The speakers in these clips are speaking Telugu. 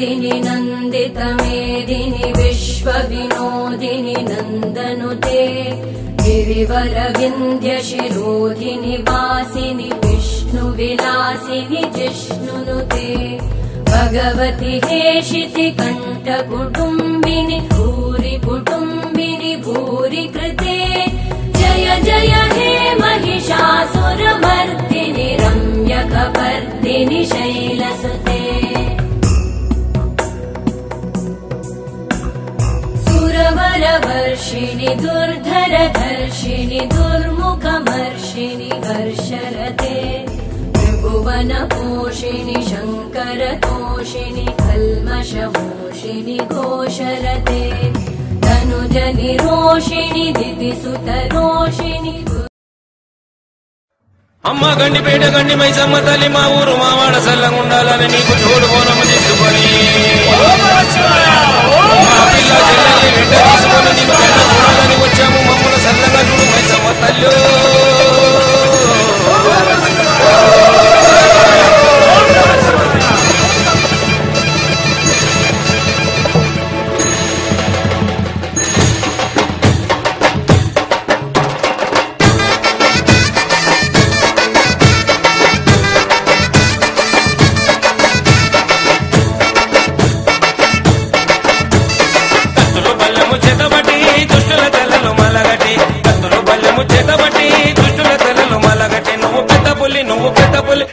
मेदिनि नन्दितमेदिनि विश्वविनोदिनि नन्दनुते गिरिवरविन्द्यशिरोधिनि वासिनि विष्णुविलासिनि जिष्णुनुते भगवति हेशिति कण्ठकुटुम्बिनि भूरि कुटुम्बिनि भूरि कृते जय जय हे महिषासुरमर्दिनि रम्यकपर्दिनि शैलसुते सुरवरवर्षिणि दुर्धरधर्षिणि दुर्मुखमर्षिणि हर्षरते त्रिभुवनपोषिणि शङ्करतोषिणि कल्मषमोषिणि घोषरते तनुजनिरोषिणि दिदिसुतरोषिणि అమ్మ గండిపేట గండి మైసమ్మ తల్లి మా ఊరు మావాడ సల్లంగుండాలని నీకు తోడు బోనము తీసుకొని మా పిల్ల చెల్లెల్ని వెంట తీసుకొని నీకు వెంట చూడాలని వచ్చాము మమ్మల్ని సల్లంగా చూడు మైసమ్మ తల్లి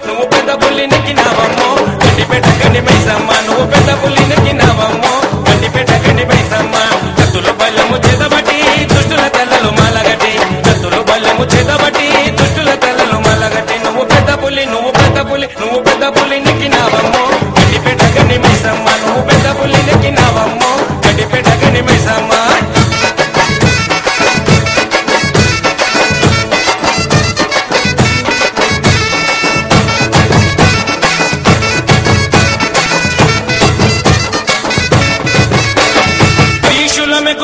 నువ్వు పెద్ద పుల్లి నెక్కినావమ్మో గండిపేట గండి మైసమ్మ నువ్వు పెద్ద పుల్లి నెక్కినావమ్మో గండిపేట గండి మైసమ్మ కత్తులు బల్లెము చేతబట్టి దుష్టుల తెల్లలు మాలగట్టి కత్తులు బల్లెము చేతబట్టి దుష్టుల తెల్లలు మాలగట్టి నువ్వు పెద్ద పుల్లి నెక్కినావమ్మో గండిపేట గండి మైసమ్మ నువ్వు పెద్ద పుల్లి నెక్కినావమ్మో గండిపేట గండి మైసమ్మ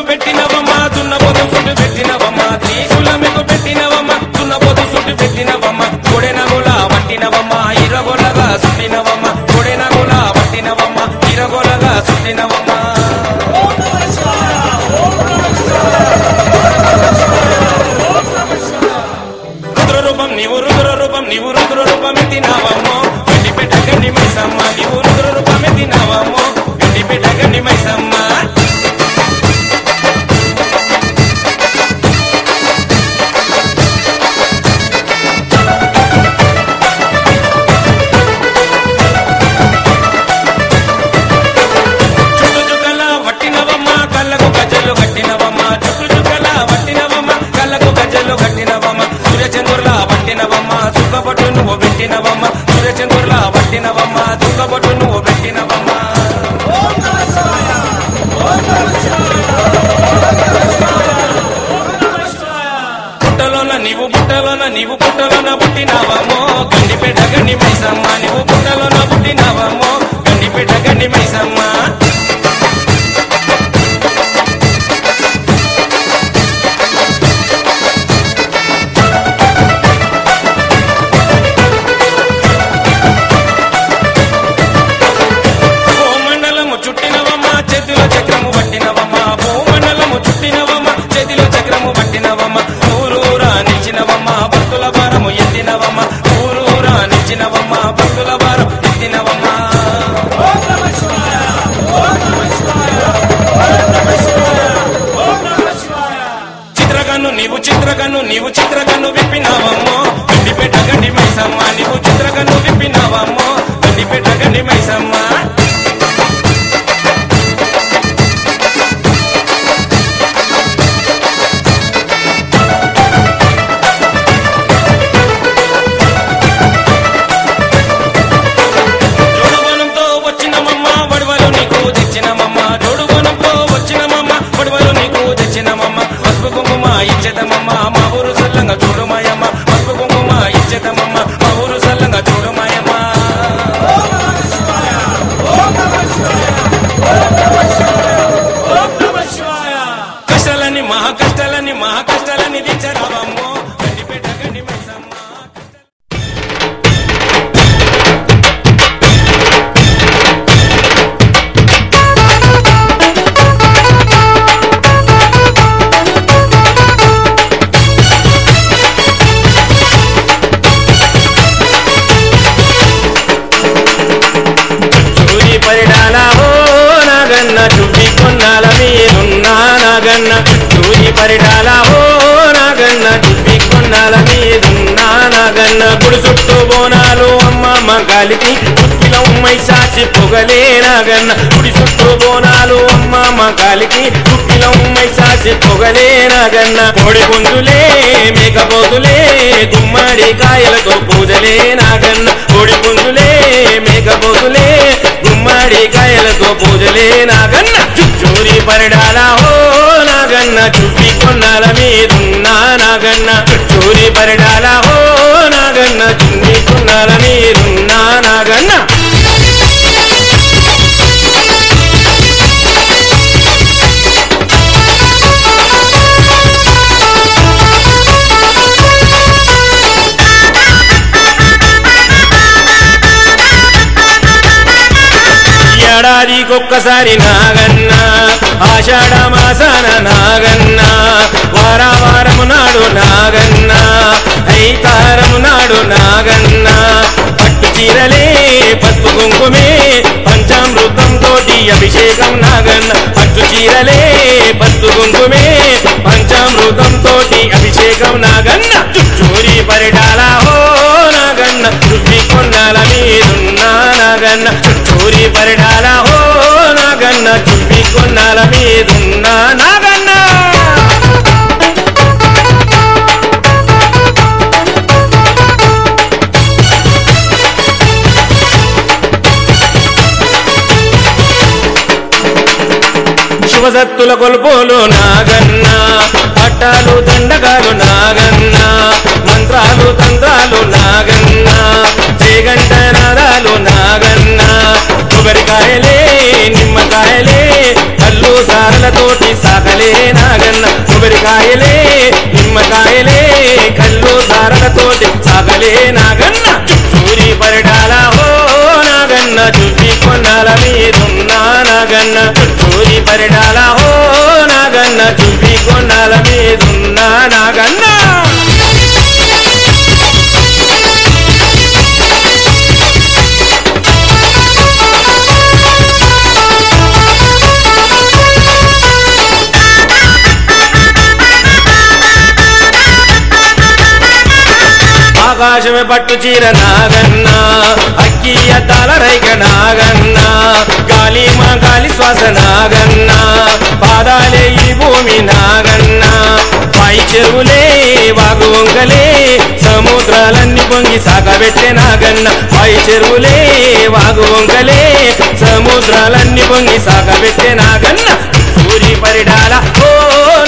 పెట్టినవమ్మా దున్నపోతు సుట్టు పెట్టినవమ్మా త్రీసులమెకు పెట్టినవమ్మా దున్నపోతు సుట్టు పెట్టినవమ్మా కొడెనగుల పట్టినవమ్మా ఇరగొలగా సుట్టినవమ్మా కొడెనగుల పట్టినవమ్మా ఇరగొలగా సుట్టినవమ్మా రుద్రరూపం నీవు రుద్రరూపం ఎత్తినావమ్మో గండిపేట గండి మైసమ్మ నీవు రుద్రరూపం ఎత్తినావమ్మో గండిపేట గండి మైసమ్మ దుఃఖపట్టు నువ్వు పెట్టినవమ్మా సూర్యచంద్రులా పట్టినవమ్మా దుఃఖపట్టు నువ్వు పెట్టినవమ్మా నీవు పుట్టలోన పుట్టినవమ్మో గండిపేట గండి మైసమ్మ నీవు పుట్టలోన పుట్టినవమ్మో గండిపేట గండి మైసమ్మ భక్తుల భారం ఎత్తినవమ్మా నాగన్న చుట్టూరి పరిడాల ఓ నాగన్న చుప్పి కొన్నాల మీదున్నా నాగన్న గుడి చుట్టూ బోనాలు అమ్మమ్మ గాలికి చుక్కిలం మైసాచి పొగలే నాగన్న గుడి చుట్టూ బోనాలు అమ్మమ్మ గాలికి చుక్కిలం మైసాచి పొగలే నాగన్న కోడి పుంజులే మేకపోతులే గుమ్మడి కాయలతో పూజలే నాగన్న కోడి పుంజులే మేకపోతులే గుమ్మడి కాయలతో పూజలే నాగన్న చుట్టూరి పరిడాల ఓ నాగన్న చుప్పి కొన్నాల మీదున్నా నాగన్న చుట్టూరి పరిడాల ఓ నాగన్న చుప్పి కొన్నాల మీదున్నా నాగన్న ఏడాదికొక్కసారి నాగన్న ఆషాఢ మాసాన నాగన్న వారము నాడు నాగన్న ఐతారము నాడు నాగన్న పట్టు చీరలే పసుపు కుంకుమే పంచామృతం తోటి అభిషేకం నాగన్న పట్టు చీరలే పసుపు కుంకుమే పంచామృతం తోటి అభిషేకం నాగన్న చుట్టూరి పరిడాల ఓ నాగన్న చుప్పి కొన్నాల మీదున్నా నాగన్న చుట్టూరి పరిడాల ఓ నాగన్న చుప్పి కొన్నాల మీదున్నా నాగన్న శివసత్తుల కొలుపులు నాగన్న పట్టాలు దండగాలు నాగన్న మంత్రాలు తంత్రాలు నాగన్న చేగంట నాదాలు నాగన్న కొబ్బరికాయలే నిమ్మకాయలే కల్లు సారలతోటి సాకలే నాగన్న కొబ్బరికాయలే నిమ్మకాయలే కల్లు సారలతోటి సాకలే నాగన్న చుట్టూరి పరిడాల ఓ నాగన్న చుప్పి కొన్నాల మీదున్నా నాగన్న చుట్టూరి పరిడాల ఓ నాగన్న చుప్పి కొన్నాల మీదున్నా నాగన్న ఆకాశమే పట్టు చీర నాగన్న అక్కియ తలరైక నాగన్న గాలి మా గాలి శ్వాస నాగన్న పాదాలే ఈ భూమి నాగన్న పై చెరువులే వాగు వంకలే సముద్రాలన్నీ పొంగి సాగబెట్టే నాగన్న పై చెరువులే వాగు వంకలే సముద్రాలన్నీ పొంగి సాగబెట్టే నాగన్న సూరి పరిడాల ఓ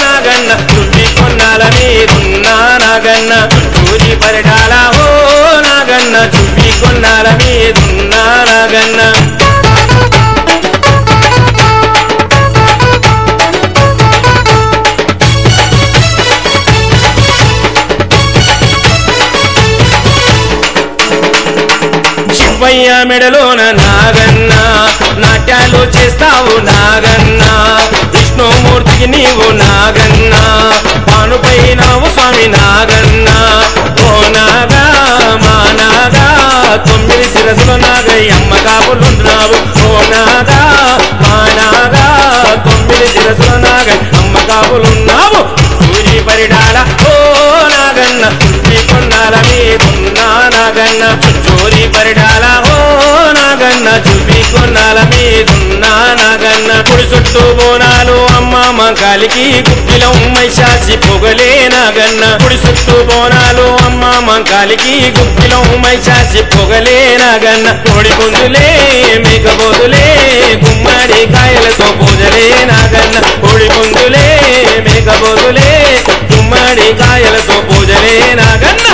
నాగన్న చుట్టి కొన్నాల మీదున్నా నాగన్న సూరి పరిడాల ఓ నాగన్న చుట్టి కొన్నాల మీదున్నా నాగన్న శివయ్య మెడలోన నాగన్న నాట్యాలు చేస్తావు నాగన్న విష్ణుమూర్తికి నీవు నాగన్న పానుపై నావు స్వామి నాగన్న ఓ నాగా మా నాగా 9 శిరసులు నాగయ్యమ్మ కాపులున్నావు ఓ నాగా మా నాగా 9 శిరసులు నాగయ్యమ్మ కాపులున్నావు సూరి పరిడాల ఓ నాగన్న చుట్టి కొన్నాల మీదున్నా నాగన్న చోరి పరిడాల ఓ నాగన్న చుప్పి కొన్నాల మీదున్నా నాగన్న గుడి చుట్టూ బోనాలు అమ్మమ్మ కాలికి గుప్పిలం మైసాచి పొగలే నాగన్న గుడి చుట్టూ బోనాలు అమ్మమ్మ కాలికి గుప్పిలం మైసాచి పొగలే నాగన్న కోడి పుంజులే మేకపోతులే గుమ్మడి కాయలతో పూజలే నాగన్న కోడి పుంజులే మేకపోతులే గుమ్మడి కాయలతో పూజలే నాగన్న